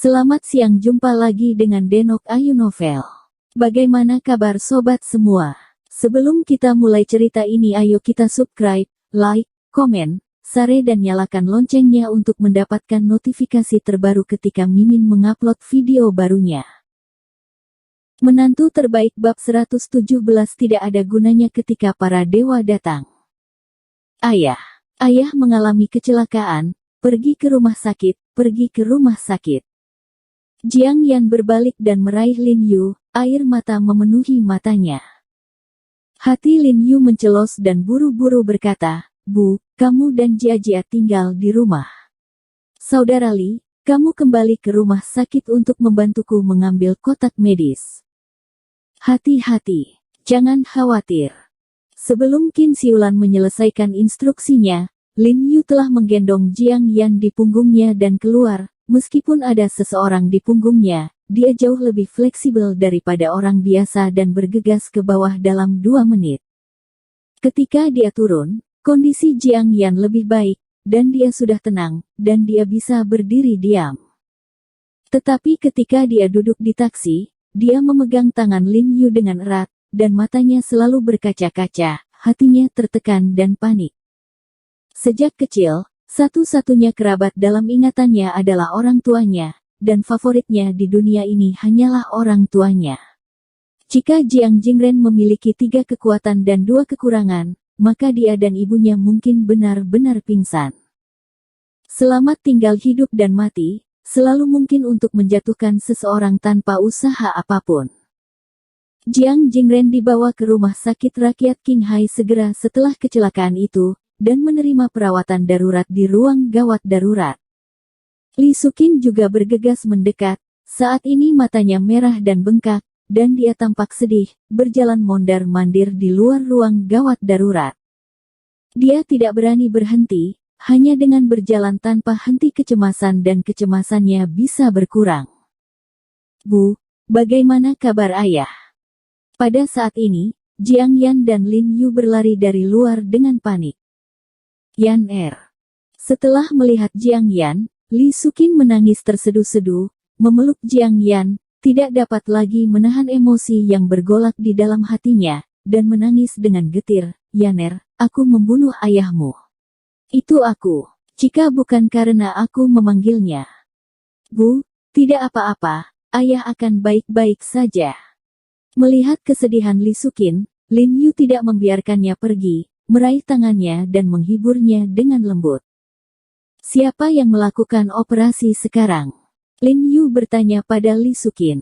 Selamat siang, jumpa lagi dengan Denok Ayu Novel. Bagaimana kabar sobat semua? Sebelum kita mulai cerita ini, ayo kita subscribe, like, komen, share dan nyalakan loncengnya untuk mendapatkan notifikasi terbaru ketika Mimin mengupload video barunya. Menantu terbaik bab 117 tidak ada gunanya ketika para dewa datang. Ayah mengalami kecelakaan, pergi ke rumah sakit. Jiang Yan berbalik dan meraih Lin Yu, air mata memenuhi matanya. Hati Lin Yu mencelos dan buru-buru berkata, "Bu, kamu dan Jia tinggal di rumah. Saudara Li, kamu kembali ke rumah sakit untuk membantuku mengambil kotak medis. Hati-hati, jangan khawatir." Sebelum Qin Xiulan menyelesaikan instruksinya, Lin Yu telah menggendong Jiang Yan di punggungnya dan keluar. Meskipun ada seseorang di punggungnya, dia jauh lebih fleksibel daripada orang biasa dan bergegas ke bawah dalam 2 menit. Ketika dia turun, kondisi Jiang Yan lebih baik, dan dia sudah tenang, dan dia bisa berdiri diam. Tetapi ketika dia duduk di taksi, dia memegang tangan Lin Yu dengan erat, dan matanya selalu berkaca-kaca, hatinya tertekan dan panik. Sejak kecil, satu-satunya kerabat dalam ingatannya adalah orang tuanya, dan favoritnya di dunia ini hanyalah orang tuanya. Jika Jiang Jingren memiliki 3 kekuatan dan 2 kekurangan, maka dia dan ibunya mungkin benar-benar pingsan. Selamat tinggal hidup dan mati, selalu mungkin untuk menjatuhkan seseorang tanpa usaha apapun. Jiang Jingren dibawa ke rumah sakit rakyat Qinghai segera setelah kecelakaan itu, dan menerima perawatan darurat di ruang gawat darurat. Li Suqin juga bergegas mendekat, saat ini matanya merah dan bengkak, dan dia tampak sedih, berjalan mondar-mandir di luar ruang gawat darurat. Dia tidak berani berhenti, hanya dengan berjalan tanpa henti kecemasan dan kecemasannya bisa berkurang. "Bu, bagaimana kabar ayah?" Pada saat ini, Jiang Yan dan Lin Yu berlari dari luar dengan panik. "Yan Er." Setelah melihat Jiang Yan, Li Suqin menangis terseduh-seduh, memeluk Jiang Yan, tidak dapat lagi menahan emosi yang bergolak di dalam hatinya, dan menangis dengan getir, "Yan Er, aku membunuh ayahmu. Itu aku. Jika bukan karena aku memanggilnya." "Bu, tidak apa-apa, ayah akan baik-baik saja." Melihat kesedihan Li Suqin, Lin Yu tidak membiarkannya pergi, meraih tangannya dan menghiburnya dengan lembut. "Siapa yang melakukan operasi sekarang?" Lin Yu bertanya pada Li Suqin.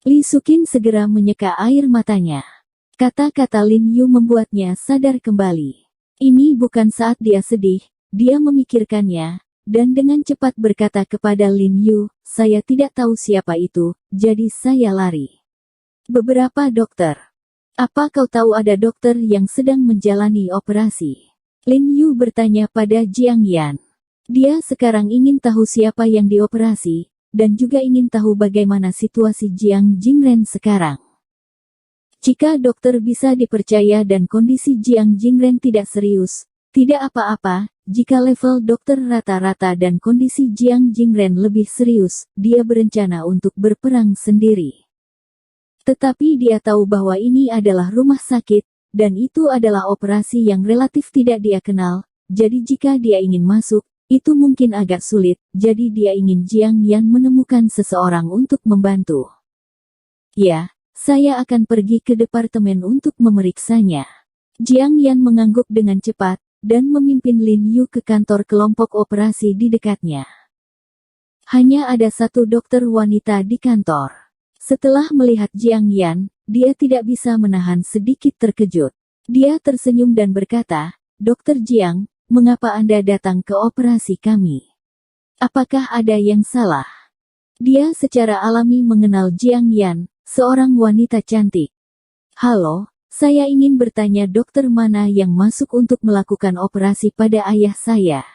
Li Suqin segera menyeka air matanya. Kata-kata Lin Yu membuatnya sadar kembali. Ini bukan saat dia sedih, dia memikirkannya, dan dengan cepat berkata kepada Lin Yu, "Saya tidak tahu siapa itu, jadi saya lari." "Beberapa dokter. Apa kau tahu ada dokter yang sedang menjalani operasi?" Lin Yu bertanya pada Jiang Yan. Dia sekarang ingin tahu siapa yang dioperasi, dan juga ingin tahu bagaimana situasi Jiang Jingren sekarang. Jika dokter bisa dipercaya dan kondisi Jiang Jingren tidak serius, tidak apa-apa. Jika level dokter rata-rata dan kondisi Jiang Jingren lebih serius, dia berencana untuk berperang sendiri. Tetapi dia tahu bahwa ini adalah rumah sakit, dan itu adalah operasi yang relatif tidak dia kenal, jadi jika dia ingin masuk, itu mungkin agak sulit, jadi dia ingin Jiang Yan menemukan seseorang untuk membantu. "Ya, saya akan pergi ke departemen untuk memeriksanya." Jiang Yan mengangguk dengan cepat, dan memimpin Lin Yu ke kantor kelompok operasi di dekatnya. Hanya ada 1 dokter wanita di kantor. Setelah melihat Jiang Yan, dia tidak bisa menahan sedikit terkejut. Dia tersenyum dan berkata, "Dokter Jiang, mengapa Anda datang ke operasi kami? Apakah ada yang salah?" Dia secara alami mengenal Jiang Yan, seorang wanita cantik. "Halo, saya ingin bertanya dokter mana yang masuk untuk melakukan operasi pada ayah saya?"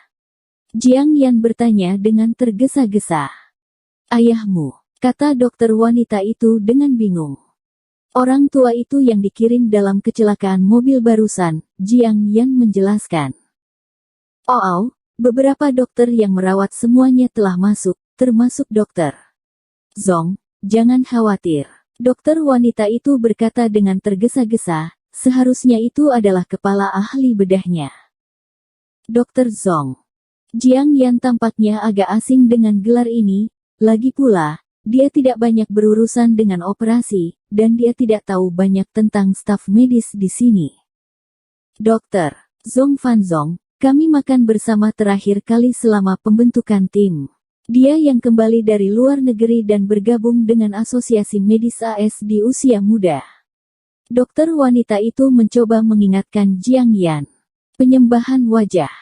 Jiang Yan bertanya dengan tergesa-gesa. "Ayahmu," kata dokter wanita itu dengan bingung. "Orang tua itu yang dikirim dalam kecelakaan mobil barusan," Jiang Yan menjelaskan. "Oh, beberapa dokter yang merawat semuanya telah masuk, termasuk dokter. Zong, jangan khawatir. Dokter wanita itu berkata dengan tergesa-gesa, seharusnya itu adalah kepala ahli bedahnya. Dokter Zong. Jiang Yan tampaknya agak asing dengan gelar ini, lagi pula, dia tidak banyak berurusan dengan operasi, dan dia tidak tahu banyak tentang staf medis di sini. Dokter Zong Fanzong, kami makan bersama terakhir kali selama pembentukan tim. Dia yang kembali dari luar negeri dan bergabung dengan Asosiasi Medis AS di usia muda. Dokter wanita itu mencoba mengingatkan Jiang Yan. Penyembahan wajah.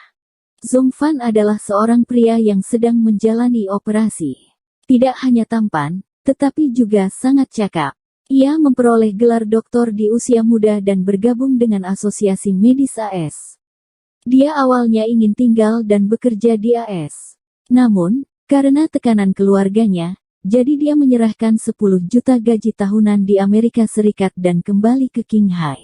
Zong Fan adalah seorang pria yang sedang menjalani operasi. Tidak hanya tampan, tetapi juga sangat cakap. Ia memperoleh gelar doktor di usia muda dan bergabung dengan Asosiasi Medis AS. Dia awalnya ingin tinggal dan bekerja di AS. Namun, karena tekanan keluarganya, jadi dia menyerahkan 10 juta gaji tahunan di Amerika Serikat dan kembali ke Qinghai.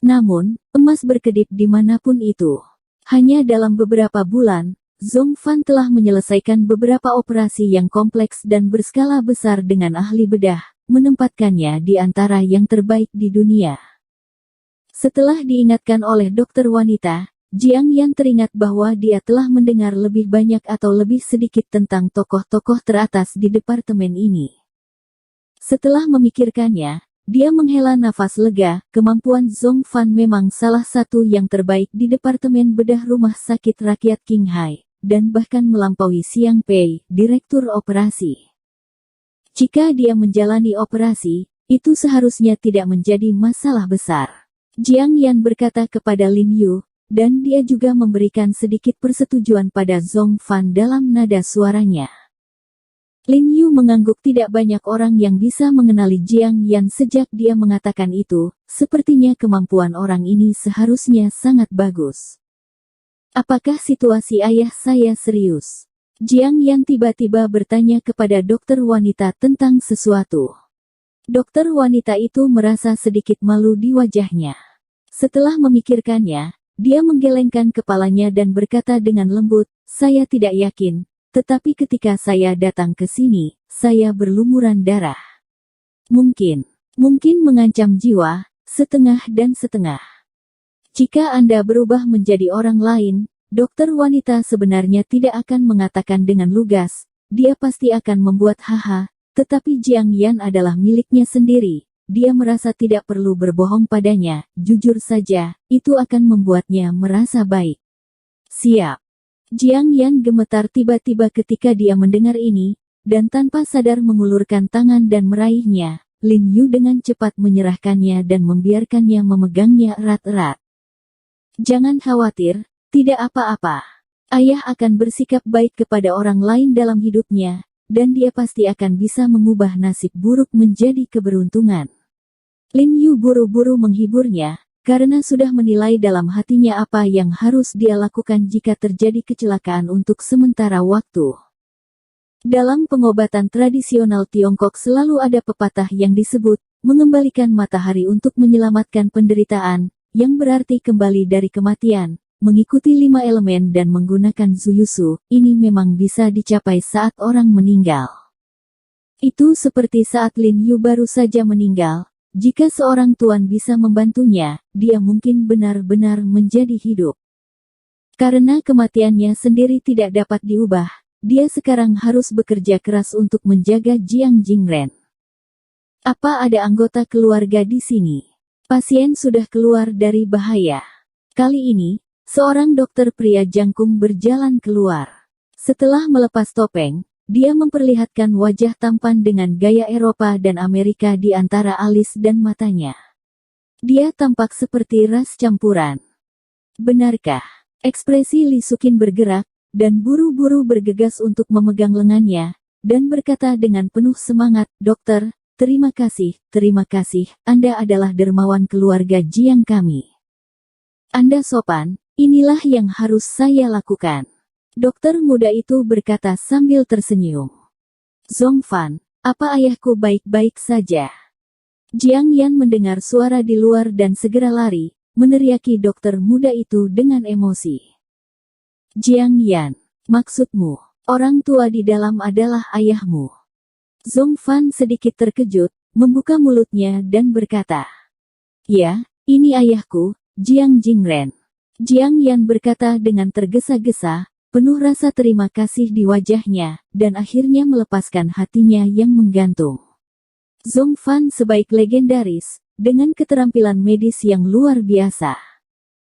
Namun, emas berkedip dimanapun itu. Hanya dalam beberapa bulan, Zong Fan telah menyelesaikan beberapa operasi yang kompleks dan berskala besar dengan ahli bedah, menempatkannya di antara yang terbaik di dunia. Setelah diingatkan oleh dokter wanita, Jiang Yan teringat bahwa dia telah mendengar lebih banyak atau lebih sedikit tentang tokoh-tokoh teratas di departemen ini. Setelah memikirkannya, dia menghela nafas lega. Kemampuan Zong Fan memang salah satu yang terbaik di Departemen Bedah Rumah Sakit Rakyat Qinghai, dan bahkan melampaui Xiang Pei, Direktur Operasi. Jika dia menjalani operasi, itu seharusnya tidak menjadi masalah besar. Jiang Yan berkata kepada Lin Yu, dan dia juga memberikan sedikit persetujuan pada Zong Fan dalam nada suaranya. Lin Yu mengangguk. Tidak banyak orang yang bisa mengenali Jiang Yan sejak dia mengatakan itu, sepertinya kemampuan orang ini seharusnya sangat bagus. Apakah situasi ayah saya serius? Jiang Yan tiba-tiba bertanya kepada dokter wanita tentang sesuatu. Dokter wanita itu merasa sedikit malu di wajahnya. Setelah memikirkannya, dia menggelengkan kepalanya dan berkata dengan lembut, saya tidak yakin, tetapi ketika saya datang ke sini, saya berlumuran darah. Mungkin mengancam jiwa, setengah dan setengah. Jika Anda berubah menjadi orang lain, dokter wanita sebenarnya tidak akan mengatakan dengan lugas, dia pasti akan membuat haha, tetapi Jiang Yan adalah miliknya sendiri. Dia merasa tidak perlu berbohong padanya, jujur saja, itu akan membuatnya merasa baik. Siap. Jiang Yan gemetar tiba-tiba ketika dia mendengar ini, dan tanpa sadar mengulurkan tangan dan meraihnya. Lin Yu dengan cepat menyerahkannya dan membiarkannya memegangnya erat-erat. Jangan khawatir, tidak apa-apa. Ayah akan bersikap baik kepada orang lain dalam hidupnya, dan dia pasti akan bisa mengubah nasib buruk menjadi keberuntungan. Lin Yu buru-buru menghiburnya, karena sudah menilai dalam hatinya apa yang harus dia lakukan jika terjadi kecelakaan untuk sementara waktu. Dalam pengobatan tradisional Tiongkok selalu ada pepatah yang disebut, mengembalikan matahari untuk menyelamatkan penderitaan, yang berarti kembali dari kematian, mengikuti 5 elemen dan menggunakan Zuyusu, ini memang bisa dicapai saat orang meninggal. Itu seperti saat Lin Yu baru saja meninggal. Jika seorang tuan bisa membantunya, dia mungkin benar-benar menjadi hidup. Karena kematiannya sendiri tidak dapat diubah, dia sekarang harus bekerja keras untuk menjaga Jiang Jingren. Apa ada anggota keluarga di sini? Pasien sudah keluar dari bahaya. Kali ini, seorang dokter pria jangkung berjalan keluar. Setelah melepas topeng, dia memperlihatkan wajah tampan dengan gaya Eropa dan Amerika di antara alis dan matanya. Dia tampak seperti ras campuran. Benarkah? Ekspresi Li Sukin bergerak, dan buru-buru bergegas untuk memegang lengannya, dan berkata dengan penuh semangat, dokter, terima kasih, Anda adalah dermawan keluarga Jiang kami. Anda sopan, inilah yang harus saya lakukan. Dokter muda itu berkata sambil tersenyum. Zong Fan, apa ayahku baik-baik saja? Jiang Yan mendengar suara di luar dan segera lari, meneriaki dokter muda itu dengan emosi. Jiang Yan, maksudmu, Orang tua di dalam adalah ayahmu. Zhong Fan sedikit terkejut, membuka mulutnya dan berkata, "Ya, ini ayahku, Jiang Jingren." Jiang Yan berkata dengan tergesa-gesa, penuh rasa terima kasih di wajahnya, dan akhirnya melepaskan hatinya yang menggantung. Zhong Fan sebaik legendaris, dengan keterampilan medis yang luar biasa.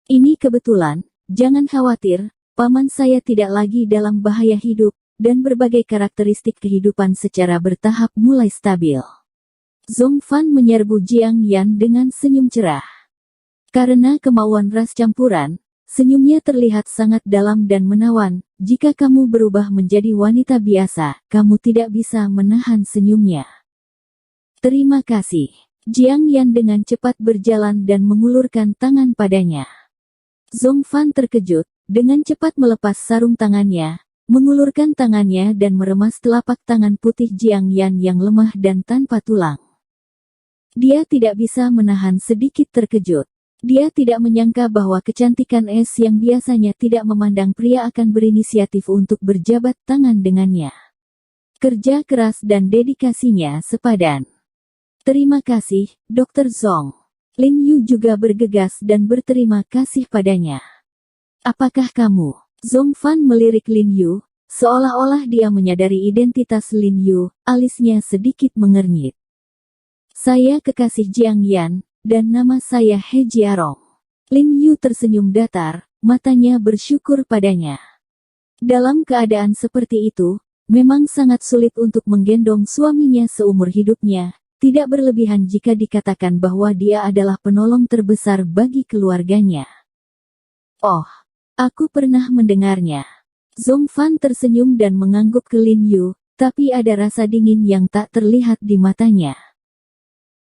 Ini kebetulan, jangan khawatir, paman saya tidak lagi dalam bahaya hidup, dan berbagai karakteristik kehidupan secara bertahap mulai stabil. Zhong Fan menyerbu Jiang Yan dengan senyum cerah. Karena kemauan ras campuran, senyumnya terlihat sangat dalam dan menawan. Jika kamu berubah menjadi wanita biasa, kamu tidak bisa menahan senyumnya. Terima kasih. Jiang Yan dengan cepat berjalan dan mengulurkan tangan padanya. Zhong Fan terkejut, dengan cepat melepas sarung tangannya, mengulurkan tangannya dan meremas telapak tangan putih Jiang Yan yang lemah dan tanpa tulang. Dia tidak bisa menahan sedikit terkejut. Dia tidak menyangka bahwa kecantikan es yang biasanya tidak memandang pria akan berinisiatif untuk berjabat tangan dengannya. Kerja keras dan dedikasinya sepadan. Terima kasih, Dr. Zhong. Lin Yu juga bergegas dan berterima kasih padanya. Apakah kamu? Zhong Fan melirik Lin Yu, seolah-olah dia menyadari identitas Lin Yu, alisnya sedikit mengernyit. Saya kekasih Jiang Yan, dan nama saya He Jiarong. Lin Yu tersenyum datar, matanya bersyukur padanya. Dalam keadaan seperti itu, memang sangat sulit untuk menggendong suaminya seumur hidupnya, tidak berlebihan jika dikatakan bahwa dia adalah penolong terbesar bagi keluarganya. Oh, aku pernah mendengarnya. Zhong Fan tersenyum dan mengangguk ke Lin Yu, tapi ada rasa dingin yang tak terlihat di matanya.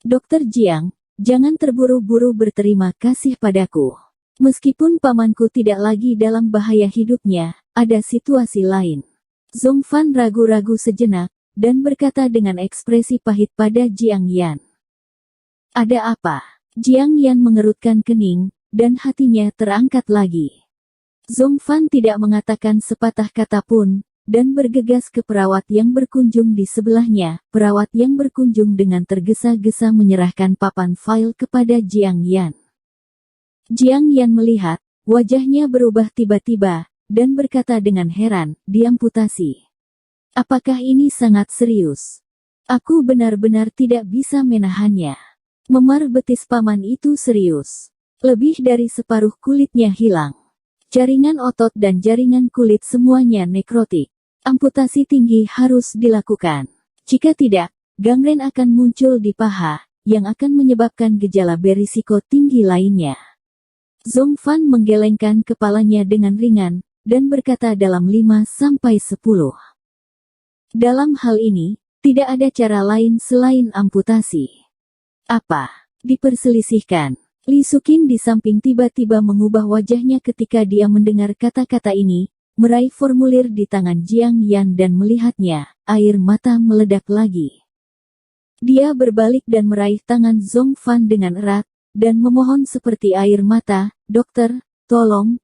Dokter Jiang, jangan terburu-buru berterima kasih padaku. Meskipun pamanku tidak lagi dalam bahaya hidupnya, ada situasi lain. Zhong Fan ragu-ragu sejenak, dan berkata dengan ekspresi pahit pada Jiang Yan. Ada apa? Jiang Yan mengerutkan kening, dan hatinya terangkat lagi. Zhong Fan tidak mengatakan sepatah kata pun, dan bergegas ke perawat yang berkunjung di sebelahnya. Perawat yang berkunjung dengan tergesa-gesa menyerahkan papan file kepada Jiang Yan. Jiang Yan melihat, wajahnya berubah tiba-tiba, dan berkata dengan heran, "Diamputasi. Apakah ini sangat serius? Aku benar-benar tidak bisa menahannya." Memar betis paman itu serius. Lebih dari separuh kulitnya hilang. Jaringan otot dan jaringan kulit semuanya nekrotik. Amputasi tinggi harus dilakukan. Jika tidak, gangren akan muncul di paha, yang akan menyebabkan gejala berisiko tinggi lainnya. Zhong Fan menggelengkan kepalanya dengan ringan, dan berkata dalam 5-10. Dalam hal ini, tidak ada cara lain selain amputasi. Apa? Diperselisihkan. Li Suqin di samping tiba-tiba mengubah wajahnya ketika dia mendengar kata-kata ini, meraih formulir di tangan Jiang Yan dan melihatnya, air mata meledak lagi. Dia berbalik dan meraih tangan Zhong Fan dengan erat, dan memohon seperti air mata, "Dokter, tolong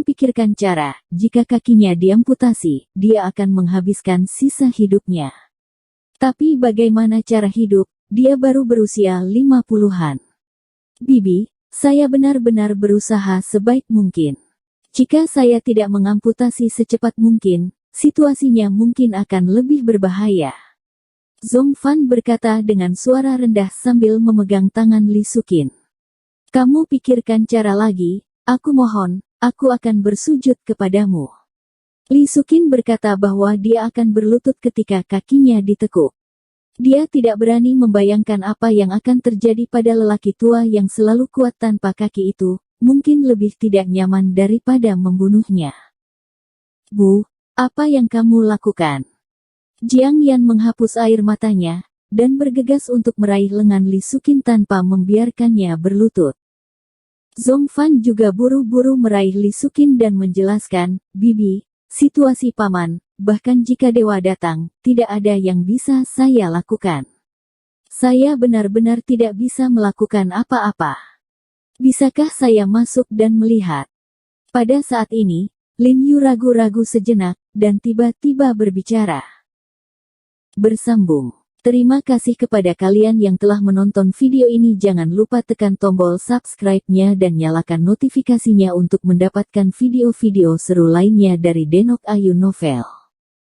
pikirkan cara, jika kakinya diamputasi, dia akan menghabiskan sisa hidupnya. Tapi bagaimana cara hidup, dia baru berusia 50-an. Bibi, saya benar-benar berusaha sebaik mungkin. Jika saya tidak mengamputasi secepat mungkin, situasinya mungkin akan lebih berbahaya." Zhong Fan berkata dengan suara rendah sambil memegang tangan Li Suqin. "Kamu pikirkan cara lagi, aku mohon. Aku akan bersujud kepadamu." Li Suqin berkata bahwa dia akan berlutut ketika kakinya ditekuk. Dia tidak berani membayangkan apa yang akan terjadi pada lelaki tua yang selalu kuat tanpa kaki itu, mungkin lebih tidak nyaman daripada membunuhnya. "Bu, apa yang kamu lakukan?" Jiang Yan menghapus air matanya, dan bergegas untuk meraih lengan Li Suqin tanpa membiarkannya berlutut. Zhong Fan juga buru-buru meraih Li Suqin dan menjelaskan, "Bibi, situasi paman, bahkan jika dewa datang, tidak ada yang bisa saya lakukan. Saya benar-benar tidak bisa melakukan apa-apa. Bisakah saya masuk dan melihat?" Pada saat ini, Lin Yu ragu-ragu sejenak, dan tiba-tiba berbicara. Bersambung. Terima kasih kepada kalian yang telah menonton video ini. Jangan lupa tekan tombol subscribe-nya dan nyalakan notifikasinya untuk mendapatkan video-video seru lainnya dari Denok Ayu Novel.